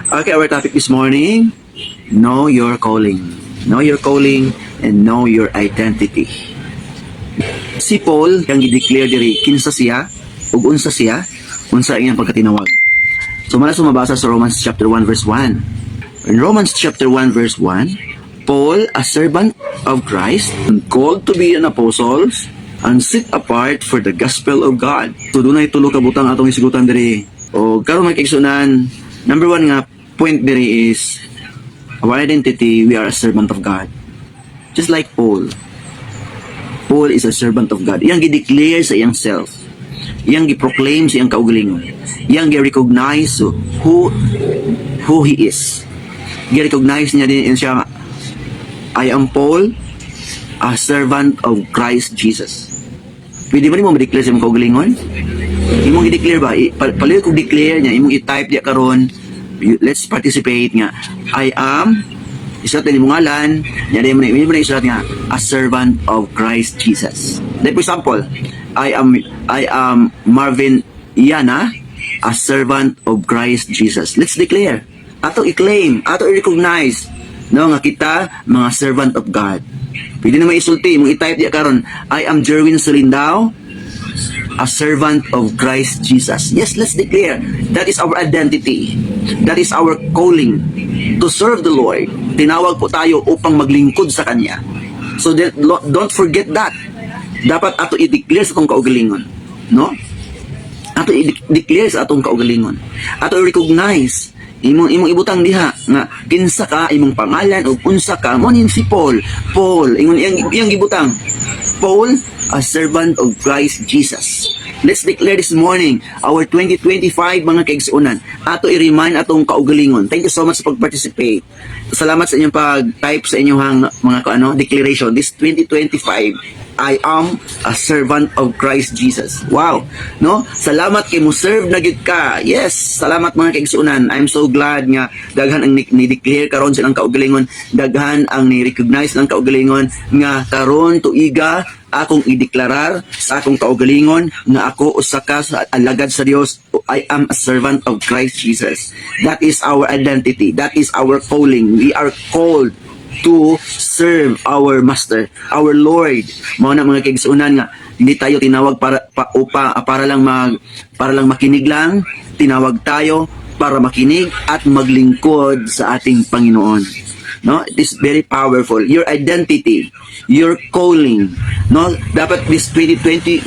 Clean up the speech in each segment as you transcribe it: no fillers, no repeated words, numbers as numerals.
Okay, our topic this morning, know your calling. Know your calling and know your identity. Si Paul, kang i-declare diri, kinsa siya, ug unsa siya, unsa iyang pagkatinawag. So, mala sumabasa sa Romans chapter 1 verse 1. In Romans chapter 1 verse 1, Paul, a servant of Christ, called to be an apostle, and set apart for the gospel of God. So, doon ay tulo kabutang atong isigutan diri. O, karon magkaigsunan, number 1 nga, point diri is, our identity, we are a servant of God. Just like Paul. Paul is a servant of God. Iyang gi-declare sa iyang self. Iyang gi-proclaim sa iyang kaugalingon. Iyang gi-recognize who he is. Gi-recognize niya din siya, I am Paul, a servant of Christ Jesus. Pwede ba ni mo ma-declare sa iyang kaugalingon? Imong i-declare ba? Paliw kong declare niya, imong i-type niya karon. Let's participate nga. I am, isulat na ni mong ngalan, yan mo na isulat nga, a servant of Christ Jesus. Like for example, I am Marvin Yana, a servant of Christ Jesus. Let's declare. Ato i-claim, ato i-recognize, no, nga kita, mga servant of God. Pwede naman isulti, mong i-type niya karon, I am Jerwin Solindao, a servant of Christ Jesus. Yes, let's declare. That is our identity. That is our calling to serve the Lord. Tinawag po tayo upang maglingkod sa Kanya. So don't forget that. Dapat ato i-declare sa atong kaugalingon. No? Ato i-declare sa atong kaugalingon. Ato i-recognize. Imong ibutang diha nga kinsa ka, imong pangalan o unsa ka, mo nin si Paul. Paul, iyang gibutang. Paul, a servant of Christ Jesus. Let's declare this morning our 2025 mga kaigsuonan. Ato i-remind atong kaugalingon. Thank you so much sa pag-participate. Salamat sa inyong pag-type sa inyong mga declaration. This 2025, I am a servant of Christ Jesus. Wow. No? Salamat kay mo serve na gid ka. Yes, salamat mga kaigsuonan. I'm so glad nga daghan ang ni-declare karon silang kaugalingon, daghan ang ni-recognize ng kaugalingon nga karon tuiga akong ideklarar sa akong kaugalingon nga ako usa ka sa alagad sa Dios. I am a servant of Christ Jesus. That is our identity. That is our calling. We are called to serve our Master, our Lord. Mao na mga kaigsuonan nga hindi tayo tinawag para lang makinig lang. Tinawag tayo para makinig at maglingkod sa ating Panginoon. No, it is very powerful. Your identity, your calling, no, dapat this 2025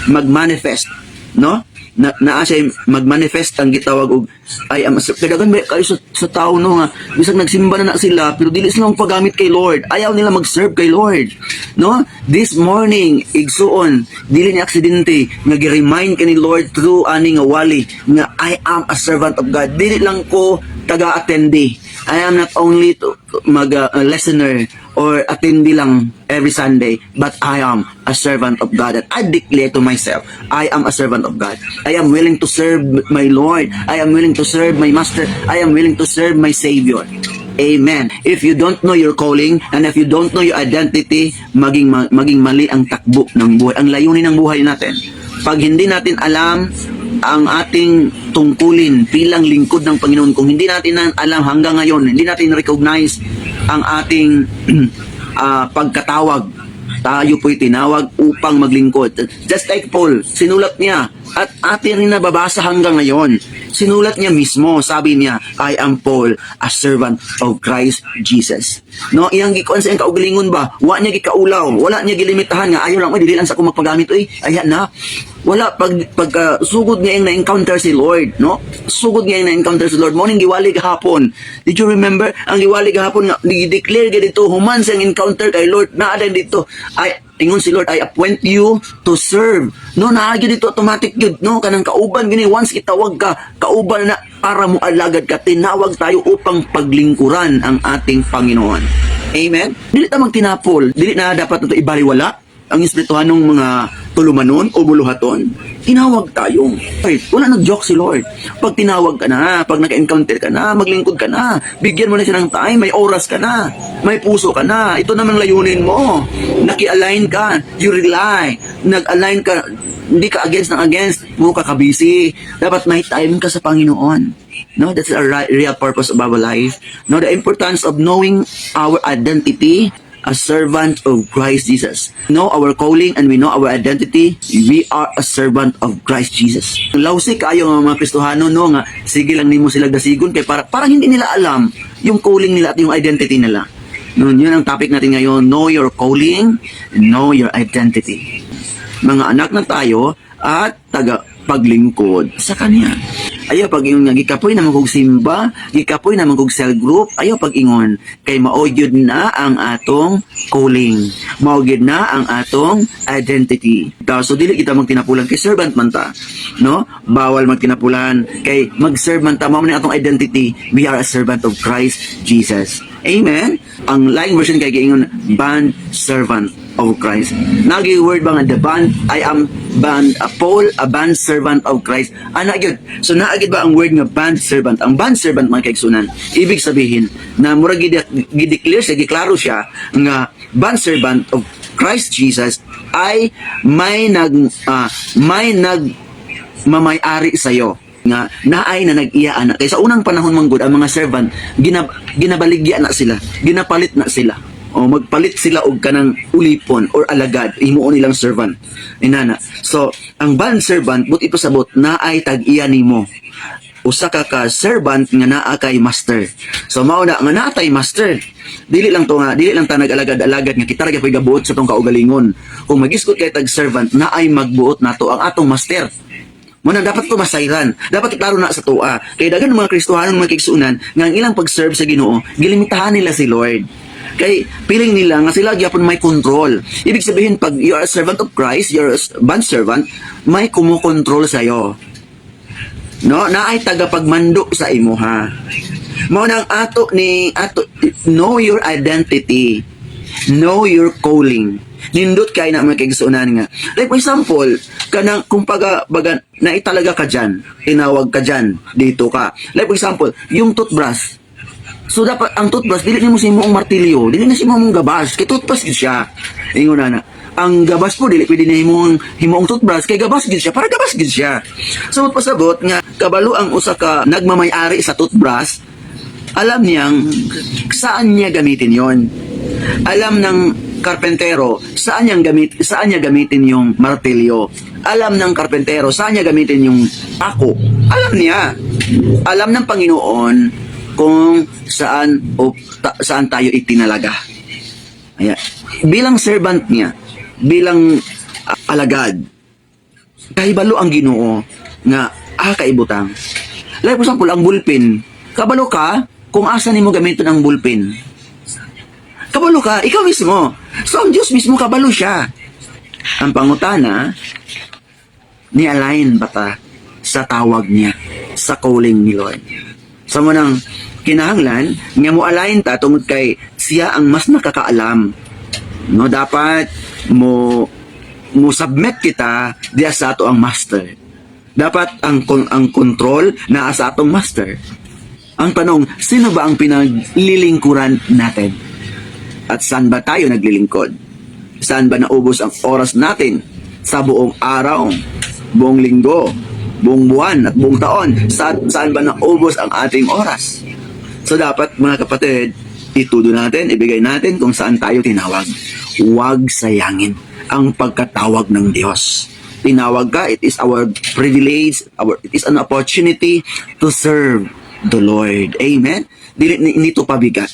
magmanifest, no? Naa siya magmanifest ang gitawag og I am a kadagan ba kayo sa tao no nga bisag nagsimba na sila pero dili sila magpagamit kay Lord, ayaw nila mag-serve kay Lord, no? This morning igsuon dili ni aksidente nga gi-remind kani Lord through ani nga wali nga I am a servant of God. Dili lang ko taga-attendee. I am not only listener or attendee lang every Sunday, but I am a servant of God. And I declare to myself, I am a servant of God. I am willing to serve my Lord. I am willing to serve my Master. I am willing to serve my Savior. Amen. If you don't know your calling and if you don't know your identity, maging mali ang takbo ng buhay, ang layunin ng buhay natin. Pag hindi natin alam ang ating tungkulin bilang lingkod ng Panginoon, kung hindi natin alam hanggang ngayon, hindi natin recognize ang ating pagkatawag, tayo po'y tinawag upang maglingkod. Just like Paul, sinulat niya at atin rin nababasa hanggang ngayon. Sinulat niya mismo, sabi niya, I am Paul, a servant of Christ Jesus. No, iyang gikuan sa iyang kaugalingon ba? Wa niya gikaulaw, wala niya gilimitahan nga ayaw lang dili lang sa akong magpagamit ayan na. Wala pag sugod niya yung na-encounter si Lord, no? Sugod niya yung na-encounter si Lord. Morning giwali gahapon. Did you remember ang giwali gahapon nga di-declare gyud dito human sa encounter kay Lord naa din dito. Ingon si Lord, I appoint you to serve. No, naagi dito automatic yun. No, kanang kauban gini once itawag ka, kauban na para mo alagad ka, tinawag tayo upang paglingkuran ang ating Panginoon. Amen. Dili ta magtinapol, dili na dapat ito ibaliwala ang espirituhanong mga tulumanon o buluhaton. Tinawag tayo. Ay, wala nag-joke si Lord. Pag tinawag ka na, pag naka-encounter ka na, maglingkod ka na, bigyan mo na siya ng time, may oras ka na, may puso ka na, ito namang layunin mo. Naki-align ka, you rely, nag-align ka, hindi ka against, puro ka busy. Dapat may time ka sa Panginoon. No, that's a real purpose of our life. No, the importance of knowing our identity as servant of Christ Jesus. Know our calling and we know our identity. We are a servant of Christ Jesus. Lawsi kayo nga mga Kristohano, no, nga sige lang nimo sila dasigon kay parang hindi nila alam yung calling nila at yung identity nila. No, yun ang topic natin ngayon. Know your calling and know your identity. Mga anak na tayo at paglingkod sa Kanya. Ayaw pag-ingon nga, gikapoy naman kong simba, gikapoy naman kong cell group, ayaw pag-ingon, kay maogyod na ang atong calling, maogyod na ang atong identity. So, dili kita magtinapulan, kay servant man ta, no? Bawal magtinapulan, kay mag-serve man ta, mao na atong identity, we are a servant of Christ Jesus. Amen? Ang laing version kay giingon, bond servant of Christ. Nagi word ba nga the bond, I am bond, Paul, a bond servant of Christ. Ana gyud. So naagid ba ang word nga bond servant? Ang bond servant man kay sunan. Ibig sabihin na mura gideclare siya, giklaro siya nga bond servant of Christ Jesus ay may mamay-ari sayo nga naay na nag-iya ana. Kay sa unang panahon man gud ang mga servant ginabaligya na sila, ginapalit na sila. O magpalit sila og kanang ulipon or alagad, himuon nilang servant. Inana. So, ang bond servant, but ito sabot, naay tag-iya nimo. Usa ka servant nga naa kay master. So, mauna nga naa tay master. Dili lang ta nag-alagad-alagad nga kita ra gyud gabuot sa tong kaugalingon. Kung magisgot kay tag servant, naay magbuot nato ang atong master. Muna dapat ko masayran. Dapat iklaro na sa tua. Kaya dagan ng mga Kristohanon mga kigsunan nga ang ilang pag-serve sa Ginoo, gilimitahan nila si Lord. Kay piling nila nga sila gyapon may control. Ibig sabihin pag you are a servant of Christ, you're a bond servant, may kumokontrol sa iyo. No, naay tagapagmando sa imo ha. Mao nang ato know your identity. Know your calling. Nindot kay na mga kigsunan nga. Like for example, kanang kung baga naitalaga ka diyan, tinawag ka diyan, dito ka. Like for example, yung toothbrush. So dapat ang toothbrush dili nimo sa imong martilyo, dili na sa imong gabas, kay toothbrush gid siya. Ingon na. Ang gabas po dili pwede na himong toothbrush kay gabas gid siya, para gabas gid siya. So pasabot nga kabalo ang usa ka nagmamay-ari sa toothbrush, alam niyang saan niya gamitin 'yon. Alam ng karpentero saan niya gamitin yung martilyo. Alam ng karpentero saan niya gamitin yung pako. Alam niya. Alam ng Panginoon kung saan tayo itinalaga. Ayan. Bilang servant niya, bilang alagad, kahibalo ang Ginoo nga kaibutang. Like for example, ang bulpin. Kabalo ka kung asa nimo gamiton ang bulpin. Kabalo ka, ikaw mismo. So ang Diyos mismo kabalo siya. Ang pangutana, ni-align ba ta sa tawag niya, sa calling ni Lord? Sa manang kinahanglan nga mo align ta tungod kay siya ang mas nakakaalam. No, dapat mo submit kita diya sa ato ang master. Dapat ang control na sa atong master. Ang tanong, sino ba ang pinaglilingkuran natin? At saan ba tayo naglilingkod? Saan ba naubos ang oras natin sa buong araw, buong linggo, buong buwan at buong taon? Saan ba naubos ang ating oras? So dapat mga kapatid, itudo natin, ibigay natin kung saan tayo tinawag. Huwag sayangin ang pagkatawag ng Diyos. Tinawag ka, it is our privilege, it is an opportunity to serve the Lord. Amen? Hindi to pabigat.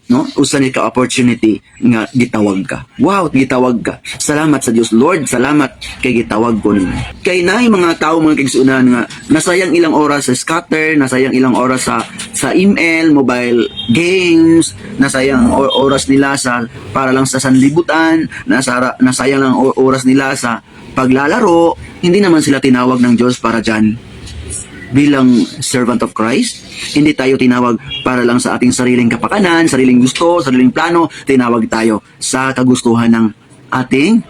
No? Usa ni ka opportunity nga gitawag ka. Wow, gitawag ka. Salamat sa Dios, Lord. Salamat kay gitawag ko nimo. Kay naay mga tao mga kigsunan nga nasayang ilang oras sa scatter, nasayang ilang oras sa email, mobile games, nasayang oras nila para lang sa sanlibutan, nasayang lang oras nila sa paglalaro. Hindi naman sila tinawag ng Diyos para diyan. Bilang servant of Christ, hindi tayo tinawag para lang sa ating sariling kapakanan, sariling gusto, sariling plano. Tinawag tayo sa kagustuhan ng ating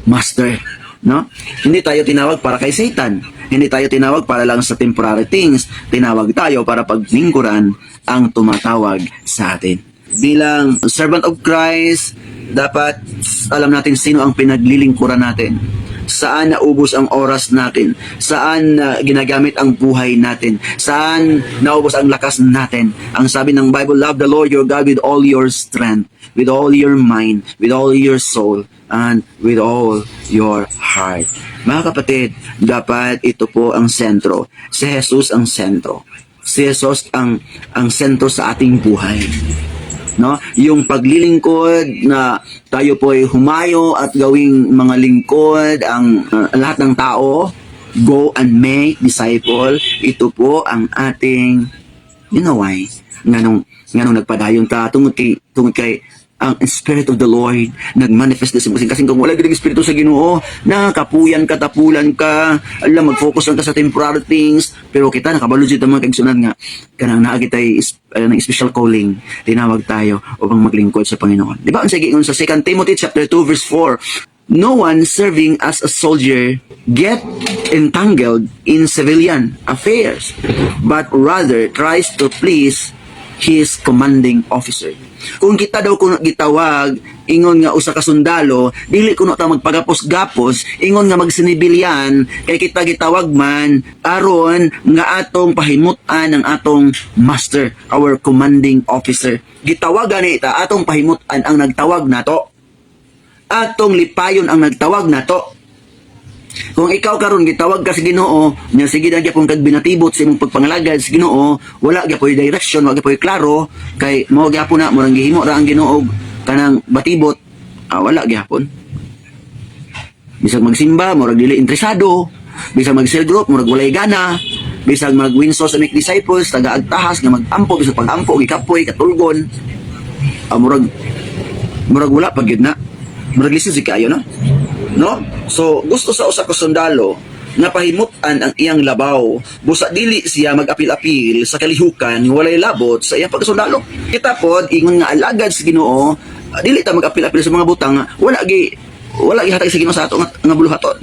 master. No? Hindi tayo tinawag para kay Satan. Hindi tayo tinawag para lang sa temporary things. Tinawag tayo para paglingkuran ang tumatawag sa atin. Bilang servant of Christ, dapat alam natin sino ang pinaglilingkuran natin. Saan naubos ang oras natin? Saan ginagamit ang buhay natin? Saan naubos ang lakas natin? Ang sabi ng Bible, love the Lord your God with all your strength, with all your mind, with all your soul, and with all your heart. Mga kapatid, dapat ito po ang sentro. Si Jesus ang sentro. Si Jesus ang sentro sa ating buhay. No, yung paglilingkod na tayo po ay humayo at gawing mga lingkod ang lahat ng tao, go and make disciple. Ito po ang ating why nganong nagpadayon ta tungod kay ang Spirit of the Lord nagmanifest na siya. Kasi kung wala gid Espiritu sa Ginoo, nakapuyan ka, tapulan ka, alam, mag-focus lang ka sa temporary things, pero kita nakabalo dito mga kaigsunan nga, kanang naagitay ng special calling, tinawag tayo upang maglingkod sa Panginoon. Di ba? Ang sige, sa 2 Timothy chapter 2 verse 4, no one serving as a soldier get entangled in civilian affairs, but rather tries to please his commanding officer. Kung kita daw kuno gitawag ingon nga usa ka sundalo, dili kuno ta magpagapos-gapos, ingon nga magsinibilyan kay kita gitawag man aron nga atong pahimutan ang atong master, our commanding officer. Gitawagan ni ita atong pahimutan ang nagtawag nato. Atong lipayon ang nagtawag nato. Kung ikaw karon gitawag ka sa Ginoo, nya sige na gyapon kag binatibot sa imong pagpangalagad sa Ginoo, wala gyapon direction, wala gyapon klaro, kay mao gyapon na murang gihimo ra ang Ginoo kanang batibot, wala gyapon. Bisag magsimba, murag dili interesado, bisag mag-cell group, murag walay gana, bisag mag-winso sa make disciples, taga-agtahas nga mag-ampo, bisag pag-ampo gikapoy katulgon, murag wala pag gyud na. Murag lisod si kayo no? So gusto sa usa ka sundalo na pahimutan ang iyang labaw, busa dili siya mag-apil-apil sa kalihukan walay labot sa iyang pagkasundalo. Kita pod ingon nga alagad sa Ginoo, dili ta mag-apil-apil sa mga butang, wala gi hatag sa Ginoo sa ato nga buluhaton,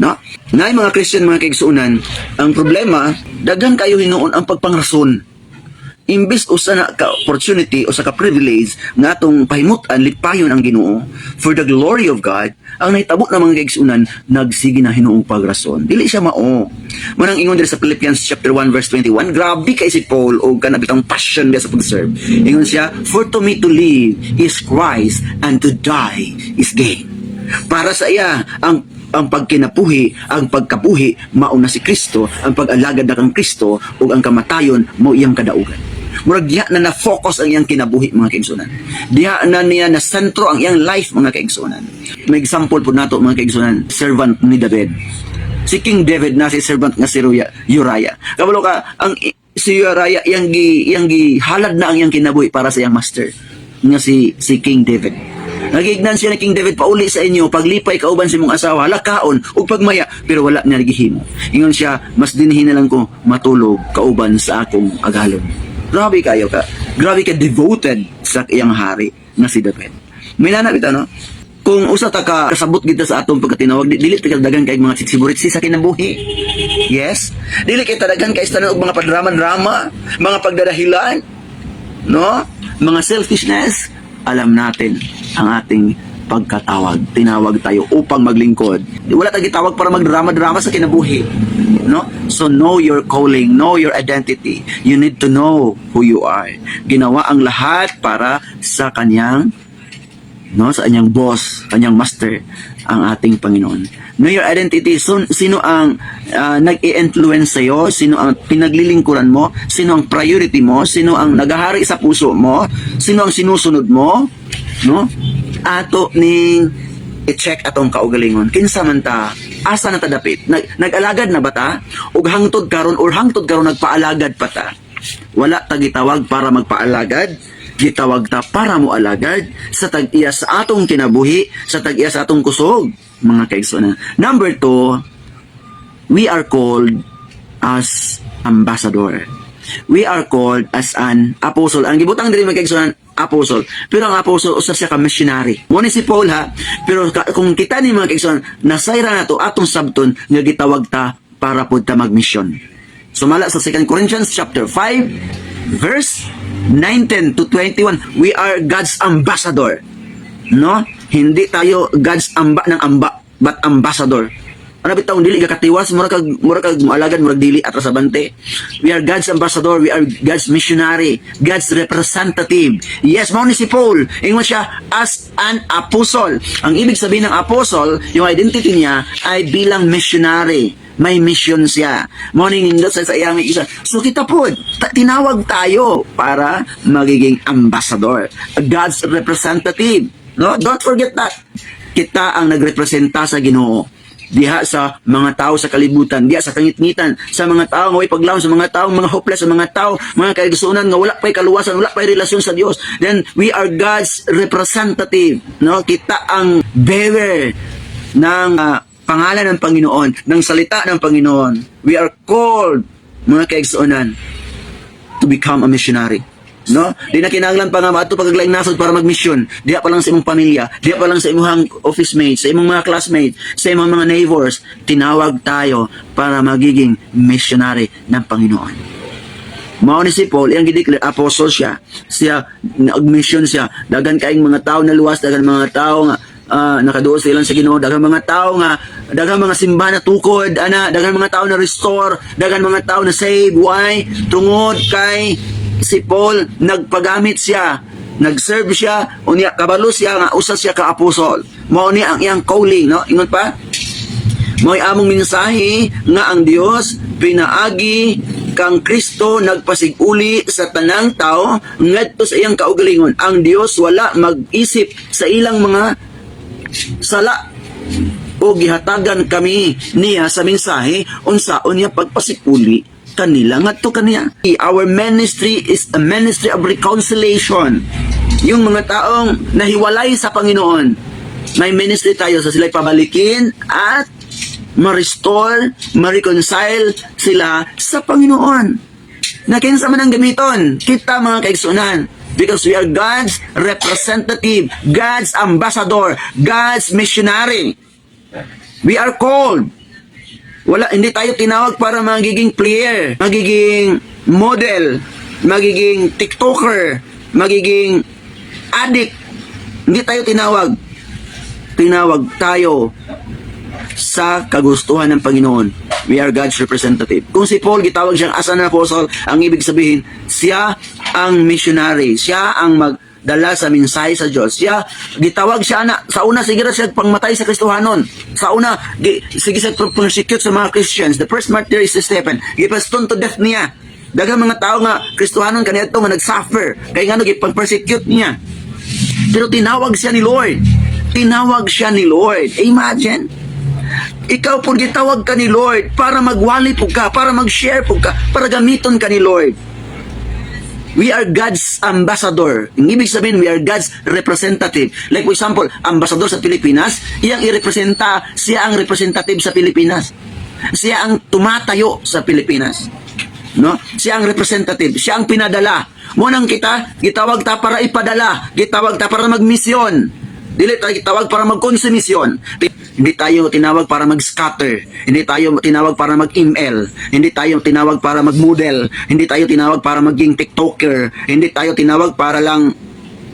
no? Nay mga Christian, mga kaigsuunan, ang problema daghan kayo hinuon ang pagpangrason. Imbis usa na ka opportunity o sa ka privilege nga atong pahimutan lipayon ang Ginoo for the glory of God, ang nahitabo na mga kaigsunan nagsige na hinuong pagrason. Dili siya mao. Manang ingon diri sa Philippians chapter 1 verse 21, grabe kay si Paul og kanabitang passion dia sa pag-serve. Ingon siya, for to me to live is Christ and to die is gain. Para sa iya ang pagkinabuhi, ang pagkabuhi mao na si Kristo, ang pag-alagad na kang Kristo ug ang kamatayon mao iyang kadaugan. Murag diha na na-focus ang iyang kinabuhi, mga kaigsunan. Diha na niya na sentro ang iyang life, mga kaigsunan. May example po nato, mga kaigsunan, servant ni David. Si King David na si servant nga si Uriah. Kabalo ka, ang si Uriah iyang gihalad na ang iyang kinabuhi para sa iyang master nga si King David. Nagignan siya ni King David, pauli sa inyo, paglipay kauban sa imong asawa, lakaon, ug pagmaya, pero wala niya nagihimo. Ingon siya, mas dinhi na lang ko matulog kauban sa akong agalon. Grabe kayo ka. Grabe ka devoted sa iyang hari na si David. May nanabita, no? Kung usa ta ka kasabot kita sa atong pagkatinawag, dili ta dagan kay mga sitsiburitsi sa kinabuhi. Yes? Dili kita dagan kay tanan og mga padrama-drama, mga pagdadahilan, no? Mga selfishness. Alam natin ang ating pagkatawag. Tinawag tayo upang maglingkod. Wala tayong gitawag para magdrama-drama sa kinabuhi. No? So know your calling, know your identity. You need to know who you are. Ginawa ang lahat para sa kanyang sa kanyang boss, kanyang master, ang ating Panginoon. Know your identity. So, sino ang nag-i-influence sa'yo? Sino ang pinaglilingkuran mo? Sino ang priority mo? Sino ang nagahari sa puso mo? Sino ang sinusunod mo? No? Ato ning i-check atong kaugalingon. Kinsa man ta? Asa na ta dapit? Nag-alagad na ba ta? Ug hangtod karon nagpaalagad pa ta? Wala ta gitawag para magpaalagad. Gitawag ta para mo alagad sa tag-iya sa atong kinabuhi, sa tag-iya sa atong kusog, mga kaigsunan. Number 2, we are called as ambassador. We are called as an apostle. Ang gibutang diri mga kaigsunan, apostle. Pero ang apostle usa siya ka missionary. Mo ni si Paul ha, pero kung kita ni mga kaigsunan, nasayra na to atong sabton nga gitawag ta para pud ta magmission. Sumala sa 2 Corinthians chapter 5 verse 19 to 21, we are God's ambassador. No? Hindi tayo God's amba ng amba. but ambassador. Ano bitaw dili ka katiwas mura kag alagad murag dili atras sa bante. We are God's ambassador, we are God's missionary, God's representative. Yes, mao ni si Paul, ingon siya as an apostle. Ang ibig sabihin ng apostle, yung identity niya ay bilang missionary. May mission siya. Morning indot sa iyang isa. So kita po, tinawag tayo para magiging ambassador, God's representative. No, don't forget that. Kita ang nagrepresenta sa Ginoo diha sa mga tao sa kalibutan, diha sa kangitngitan, sa mga tao nga way paglaom, sa mga tao mga hopeless, sa mga tao mga kaigsuonan nga wala pay kaluwasan, wala pay relasyon sa Dios. Then we are God's representative. No, kita ang bearer ng pangalan ng Panginoon, ng salita ng Panginoon. We are called, mga kaigsuonan, to become a missionary. No? Di na kinahanglan pa nga maato pagaglaing nasod para magmisyon. Diha pa lang sa imong pamilya, diha pa lang sa imong office mates, sa imong mga classmates, sa imong mga neighbors. Tinawag tayo para magiging missionary ng Panginoon. Mao ni si Paul, iyang gideclare apostle siya. Siya nag-mission siya. Dagan kaayong mga tao na luwas, dagan mga tao nga nakaduol sila sa Ginoo, daghang mga tao nga daghang mga simbahan na tukod daghang mga tao na restore, daghang mga tao na save. Why? Tungod kay si Paul nagpagamit siya, nagserve siya, unya kabalo siya nga usa siya ka apostol. Mao ni ang iyang calling, no? Ingon pa, mo'y among mensahe nga ang Dios pinaagi kang Kristo nagpasiguli sa tanang tao ngadto sa iyang kaugalingon. Ang Dios wala mag-isip sa ilang mga sala o gihatagan kami niya sa mensahe unsaon niya pagpasiguli kanila ngadto kaniya. Our ministry is a ministry of reconciliation. Yung mga taong nahiwalay sa Panginoon, may ministry tayo sa sila'y pabalikin at ma-restore, ma-reconcile sila sa Panginoon. Na kinsa man ang gamiton, kita mga kaigsunan. Because we are God's representative, God's ambassador, God's missionary. We are called. Hindi tayo tinawag para magiging player, magiging model, magiging TikToker, magiging addict. Hindi tayo tinawag. Tinawag tayo sa kagustuhan ng Panginoon. We are God's representative. Kung si Paul gitawag siyang as an apostle, ang ibig sabihin, siya ang missionary. Siya ang magdala sa mensahe sa Diyos. Gitawag siya na, sa una, sige siya pangmatay sa Kristohanon. Sa una, sige siya persecute sa mga Christians. The first martyr is Stephen. Gipaston to death niya. Daghang mga tao nga, Kristohanon kanina ito nga nag-suffer. Kaya nga gipang-persecute niya. Pero tinawag siya ni Lord. Tinawag siya ni Lord. Imagine, ikaw po gitawag ka ni Lord para magwali po ka, para mag-share po ka, para gamiton ka ni Lord. We are God's ambassador. Ang ibig sabihin, we are God's representative. Like for example, ambassador sa Pilipinas, iyang irepresenta, siya ang representative sa Pilipinas. Siya ang tumatayo sa Pilipinas. No? Siya ang representative, siya ang pinadala. Munang kita, gitawag ta para ipadala, gitawag ta para magmisyon. Dili tayo gitawag para magkonsumisyon. Hindi tayo tinawag para mag-scatter. Hindi tayo tinawag para mag-email. Hindi tayo tinawag para mag-model. Hindi tayo tinawag para maging TikToker. Hindi tayo tinawag para lang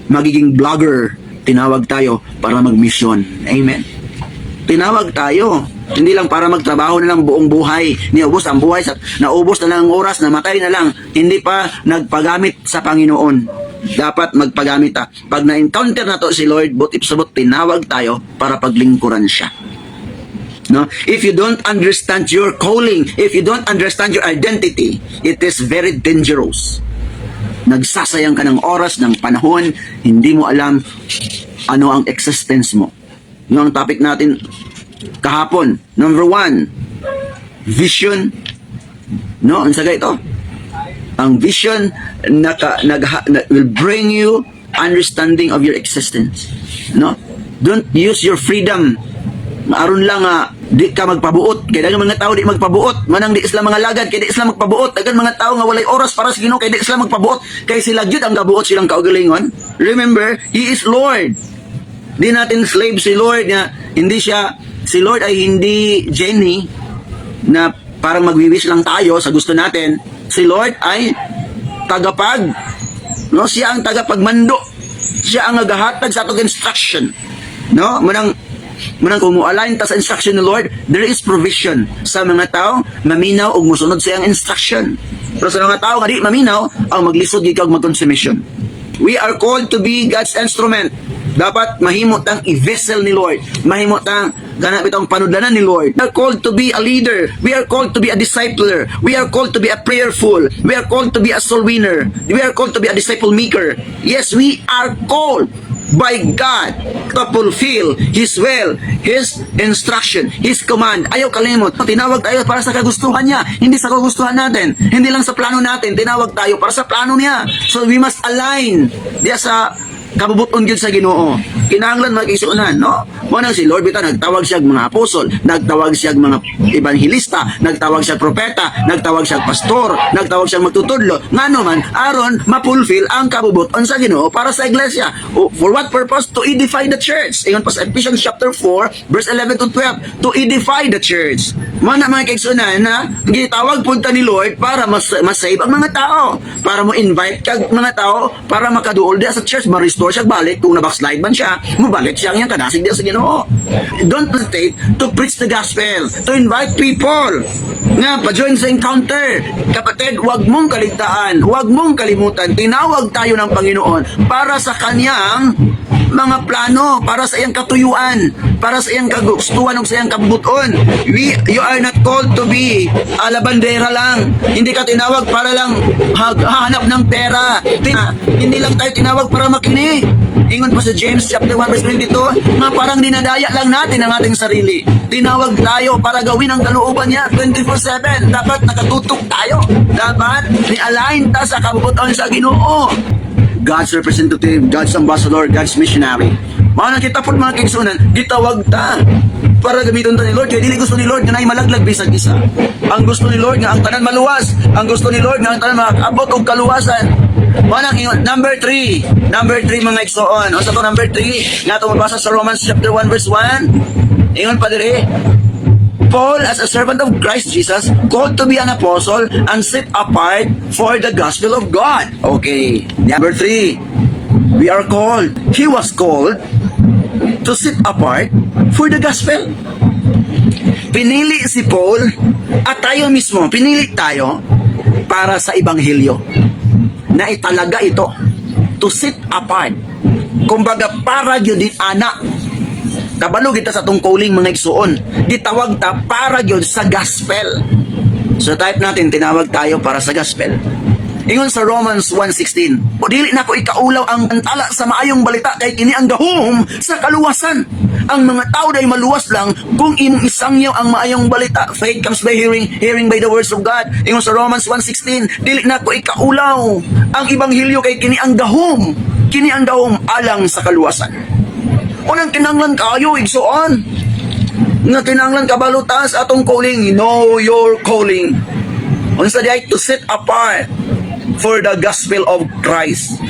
magiging vlogger. Tinawag tayo para mag-mission. Amen. Tinawag tayo. Hindi lang para magtrabaho na lang buong buhay. Niubos ang buhay. Naubos na lang ang oras. Namatay na lang. Hindi pa nagpagamit sa Panginoon. Dapat magpagamit ta. Pag na-encounter na to si Lord, buti sabot tinawag tayo para paglingkuran siya. No? If you don't understand your calling, if you don't understand your identity, it is very dangerous. Nagsasayang ka ng oras, ng panahon, hindi mo alam ano ang existence mo. Yung ang topic natin kahapon, number 1, vision. No, ang saga ito. Ang vision will bring you understanding of your existence. No? Don't use your freedom. Aron lang di ka magpabuot. Kaya dagang mga tao di magpabuot. Manang di sila mga lagad, kaya di sila magpabuot. Dagang mga tao nga walay oras para sa Ginoo, kaya di sila magpabuot. Kaya sila gyud ang gabuot silang kaugalingon. Remember, He is Lord. Di natin slave si Lord nga si Lord ay hindi Jenny na parang magwiwish lang tayo sa gusto natin. Si Lord ay tagapag. No, siya ang tagapagmando. Siya ang nagahatag sa atong instruction. No, manang Munang kung mo-align ta sa instruction ni Lord, there is provision sa mga tao maminaw ug mosunod sa iyang instruction. Pero sa mga tao nga di maminaw, ang maglisod gid kag mag-consummation. We are called to be God's instrument. Dapat mahimo tang i-vessel ni Lord. Mahimo tang ganap itong panudlanan ni Lord. We are called to be a leader. We are called to be a discipler. We are called to be a prayerful. We are called to be a soul winner. We are called to be a disciple maker. Yes, we are called by God to fulfill His will, His instruction, His command. Ayaw kalimot. Tinawag tayo para sa kagustuhan niya, hindi sa kagustuhan natin. Hindi lang sa plano natin. Tinawag tayo para sa plano niya. So we must align diya sa kabubuton gyud sa Ginoo. Kinahanglan magisunan, no? Mo nang si Lord bitaw nagtawag siya mga apostol, nagtawag siya mga ebanghelista, nagtawag siya propeta, nagtawag siya pastor, nagtawag siya magtutudlo. Ngano man aron ma-fulfill ang kabubuton sa Ginoo para sa iglesia. For what purpose? To edify the church. Ingon pa sa Ephesians chapter 4 verse 11 to 12, to edify the church. Mo na mga kaigsunan na gitawag punta ni Lord para masave ang mga tao, para mo invite kag mga tao para makaduol diya sa church, ma-restore siya balik kung na-backslide man siya, mabalik siya ang kanasig diya sa Ginoo. Don't hesitate to preach the gospel, to invite people nga pa-join sa encounter. Kapatid, huwag mong kaligtaan, huwag mong kalimutan, tinawag tayo ng Panginoon para sa kanyang mga plano, para sa iyang katuyuan, para sa iyang kagustuhan o sa iyang kabubuton. You are not called to be alabandera lang. Hindi ka tinawag para lang hahanap ng pera. Hindi lang tayo tinawag para makinig. Ingon pa sa James chapter 1 verse 22, nga parang dinadaya lang natin ang ating sarili. Tinawag tayo para gawin ang kalooban niya 24/7. Dapat nakatutok tayo. Dapat ni-align ta sa kabubuton sa Ginoo. God's representative, God's ambassador, God's missionary. Mga nakita po mga kaigsunan, gitawag ta para gamiton ta ni Lord. Kaya dili gusto ni Lord na malaglag bisag isa. Ang gusto ni Lord nga ang tanan maluwas. Ang gusto ni Lord nga ang tanan makabot og kaluwasan. Number 3 mga igsoon. O sa to number 3, nga ito mabasa sa Romans chapter 1 verse 1. Ingon pa diri, Paul, as a servant of Christ Jesus, called to be an apostle and set apart for the gospel of God. Okay. Number 3, we are called. He was called to sit apart for the gospel. Pinili si Paul at tayo mismo, pinili tayo para sa ebanghelyo. Na italaga ito to sit apart. Kumbaga para gyud ana. Kabalo kita sa tong calling mga igsuon. Gitawag ta para gyud sa gospel. So type natin, tinawag tayo para sa gospel. Ingon sa Romans 1:16, o dili na ko ikaulaw ang antala sa maayong balita kay kini ang gahom sa kaluwasan. Ang mga tao day maluwas lang kung imong isangyaw ang maayong balita. Faith comes by hearing, hearing by the words of God. Ingon sa Romans 1:16, dili na ko ikaulaw ang ebanghelyo kay kini ang gahom alang sa kaluwasan. Unang kinanglan kayo igsuon nga kinanglan kabalutas atong calling. Know your calling. Unsa diay to set apart for the gospel of Christ.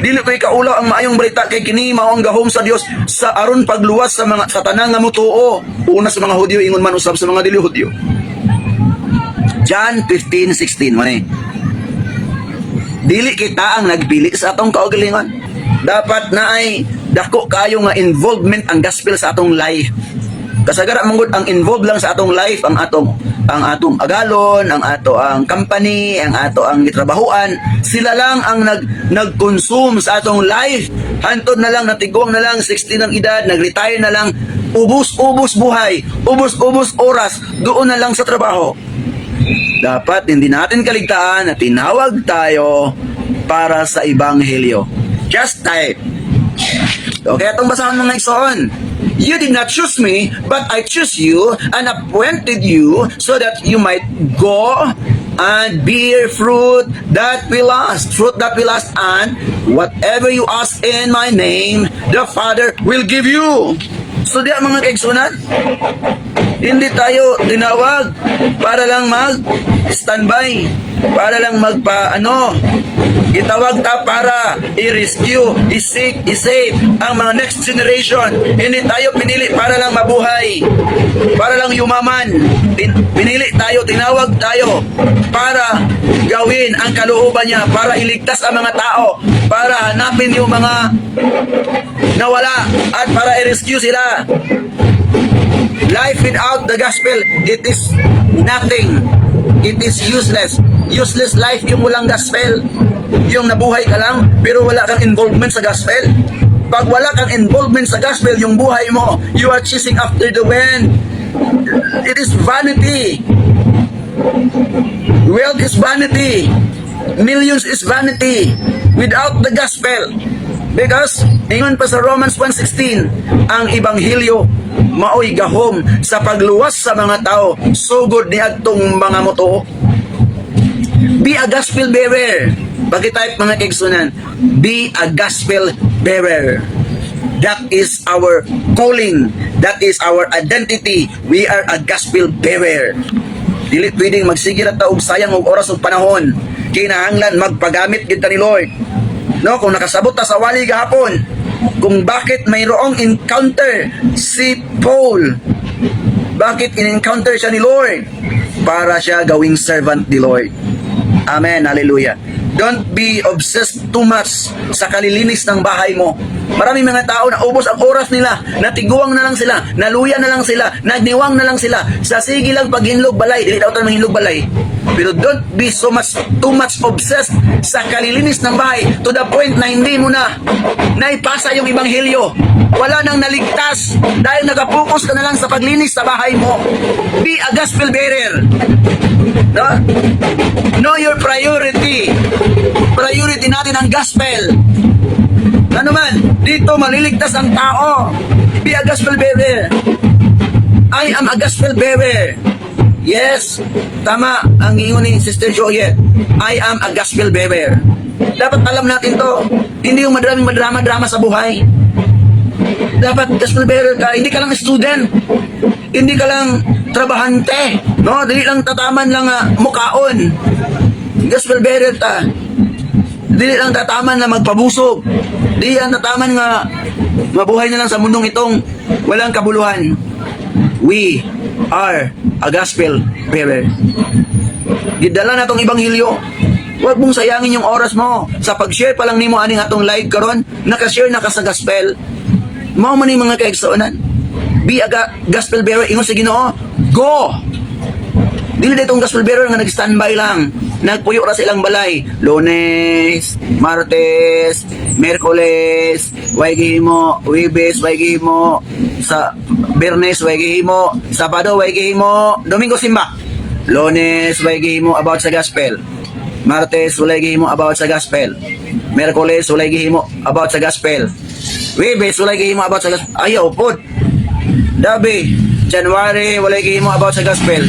Dili ko ikaulaw ang maayong balita kay kini mao ang gahom sa Dios sa aron pagluwas sa mga sa tanang nga mutuo. Una sa mga Hudyo ingon man usab sa mga dili Hudyo. John 15:16 man. Dili kita ang nagpili sa atong kaugalingon. Dapat na ay dako kayo nga involvement ang gospel sa atong life. Kasagara manggod ang involved lang sa atong life ang atong agalon, ang company, ang gitrabahuan. Sila lang ang nag-consume sa atong life. Hantod na lang natigong na lang 60 ng edad, nag-retire na lang, ubos-ubos buhay, ubos-ubos oras doon na lang sa trabaho. Dapat hindi natin kaligtaan na tinawag tayo para sa ebanghelyo. Just type. Okay, itong basahan mga igsoon. You did not choose me, but I chose you and appointed you so that you might go and bear fruit that will last. And whatever you ask in my name, the Father will give you. So diya mga kaigsunan, hindi tayo tinawag para lang mag-standby. para lang itawag ta para i-rescue, i-save ang mga next generation. Hindi tayo pinili para lang mabuhay, para lang yumaman. Pinili tayo, tinawag tayo para gawin ang kalooban niya, para iligtas ang mga tao, para hanapin yung mga nawala at para i-rescue sila. Life without the gospel, it is nothing. It is useless. Useless life yung walang gospel. Yung nabuhay ka lang pero wala kang involvement sa gospel. Pag wala kang involvement sa gospel, yung buhay mo, you are chasing after the wind. It is vanity. Wealth is vanity. Millions is vanity without the gospel. Because, ingon pa sa Romans 1:16, ang Ebanghelyo maoy gahom sa pagluwas sa mga tao, sugod ni adtong mga moto. Be a gospel bearer. Pag-type mga kaigsunan, be a gospel bearer. That is our calling. That is our identity. We are a gospel bearer. Dili pwedeng magsigir at og sayang og oras ug panahon. Kinahanglan magpagamit gid ta ni Lord. No, kung nakasabot ta sa wali gahapon, kung bakit mayroong encounter si Paul. Bakit in-encounter siya ni Lord? Para siya gawing servant ni Lord. Amen, hallelujah. Don't be obsessed too much sa kalilinis ng bahay mo. Maraming mga tao na ubos ang oras nila, natiguang na lang sila, naluya na lang sila, nagniwang na lang sila, sa sige lang paghinlog balay, dili daw tayo manghinlog balay. Pero don't be too much obsessed sa kalilinis ng bahay to the point na hindi mo na naipasa yung Ebanghelyo. Wala nang naligtas dahil nakapokus ka na lang sa paglinis sa bahay mo. Be a gospel bearer. No? Know your priority. Priority natin ang gospel. Ano man, dito maliligtas ang tao. Be a gospel bearer. I am a gospel bearer. Yes, tama ang ingon ni Sister Joyet. I am a gospel bearer. Dapat alam natin to. Hindi yung madraming madrama-drama sa buhay. Dapat gospel bearer ka. Hindi ka lang student. Hindi ka lang trabahante. No, dili lang tataman lang mukaon. Gospel bearer ta. Dili lang tataman na magpabusog. Dili lang tataman nga mabuhay na lang sa mundong itong walang kabuluhan. We are a gospel bearer. Gidala na tong Ebanghelyo. Huwag mong sayangin yung oras mo. Sa pag-share pa lang nimo aning atong live karon, nakashare na ka sa gospel. Mao man ni mga kaigsuonan. Be a gospel bearer. Ingon sa Ginoo, go! Dili ditong gospel bearer nga nag-standby lang. Nagpuyo ra sa ilang balay. Lunes, Martes, Merkules, way gihimo, Huwebes, way gihimo, sa Biyernes, way gihimo, Sabado, way gihimo, Domingo simba. Lunes, way gihimo about sa gospel. Martes, walay gihimo about sa gospel. Merkules, walay gihimo about sa gospel. Huwebes, walay gihimo about sa gospel. Ayaw pod. Dabi, January, walay gihimo about sa gospel.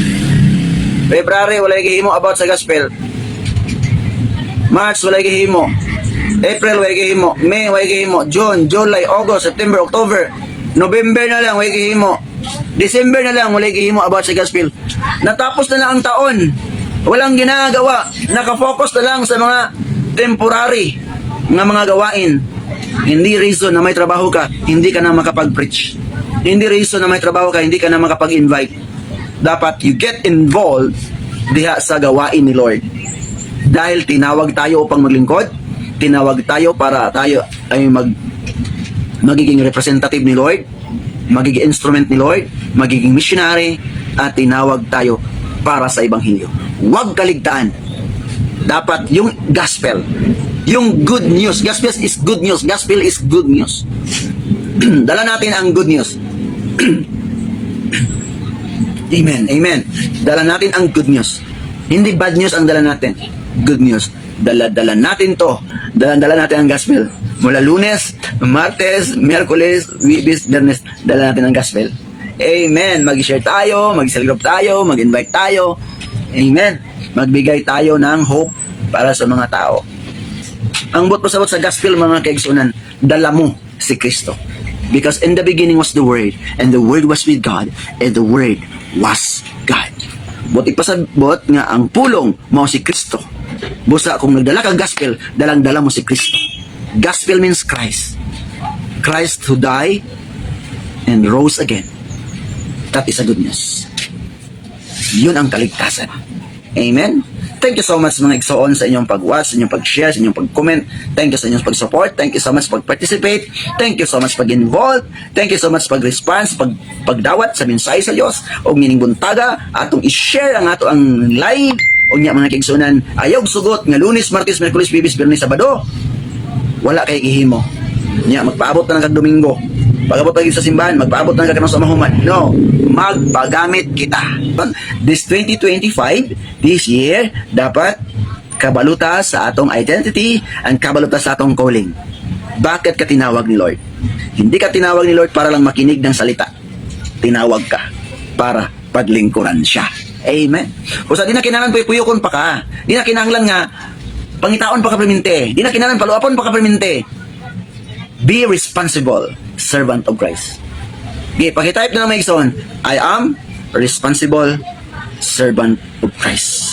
February, walay gihimo about sa gospel. March, walay gihimo. April, walay gihimo. May, walay gihimo. June, July, August, September, October. November na lang, walay gihimo. December na lang, walay gihimo about sa gospel. Natapos na lang ang taon. Walang ginagawa. Nakafocus na lang sa mga temporary nga mga gawain. Hindi reason na may trabaho ka, hindi ka na makapag-preach. Hindi reason na may trabaho ka, hindi ka na makapag-invite. Dapat you get involved diha sa gawain ni Lord. Dahil tinawag tayo upang maglingkod, tinawag tayo para tayo ay magiging representative ni Lord, magiging instrument ni Lord, magiging missionary, at tinawag tayo para sa Ebanghelyo. Huwag kaligtaan. Dapat yung gospel, yung good news. Gospel is good news. Gospel is good news. Dala natin ang good news. Amen. Amen. Dala natin ang good news. Hindi bad news ang dala natin. Good news. Dala natin to. Dala natin ang gospel. Mula Lunes, Martes, Miyerkules, Huwebes, Biyernes, dala natin ang gospel. Amen. Mag-share tayo, mag-cell group tayo, mag-invite tayo. Amen. Magbigay tayo ng hope para sa mga tao. Ang bot-pasabot sa gospel, mga kaigsunan, dala mo si Kristo. Because in the beginning was the Word, and the Word was with God, and the Word was God. Buti pasabot nga ang pulong mao si Kristo. Busa kung nagdala ka gospel, dalang-dala mo si Kristo. Gospel means Christ. Christ who died and rose again. That is a good news. Yun ang kaligtasan. Amen? Thank you so much mga igsoon sa inyong pag-watch, sa inyong pag-share, sa inyong pag-comment. Thank you sa inyong pag-support. Thank you so much pag-participate. Thank you so much pag-involve. Thank you so much pag-response, pagdawat sa mensahe sa Dios o mining buntaga atong i-share ang ato ang live o niya mga kaigsunan. Ayaw sugot nga Lunes, Martes, Miyerkules, Biyernes, Biyernes, Sabado. Wala kay gihimo. Niya magpaabot na kag Domingo. Pag-abot tayo sa simbahan, magpaabot na kanang sa mahuman. No, magpagamit kita. This 2025, this year, dapat kabaluta sa atong identity and kabaluta sa atong calling. Bakit ka tinawag ni Lord? Hindi ka tinawag ni Lord para lang makinig ng salita. Tinawag ka para paglingkuran siya. Amen. O sa di na kinahanglan puyukon pa ka. Di na kinahanglan nga pangitaon pa ka permente. Di na kinahanglan paluapon pa ka permente. Be responsible, servant of Christ. Okay, pakitype na ng mga igsoon, I am a responsible servant of Christ.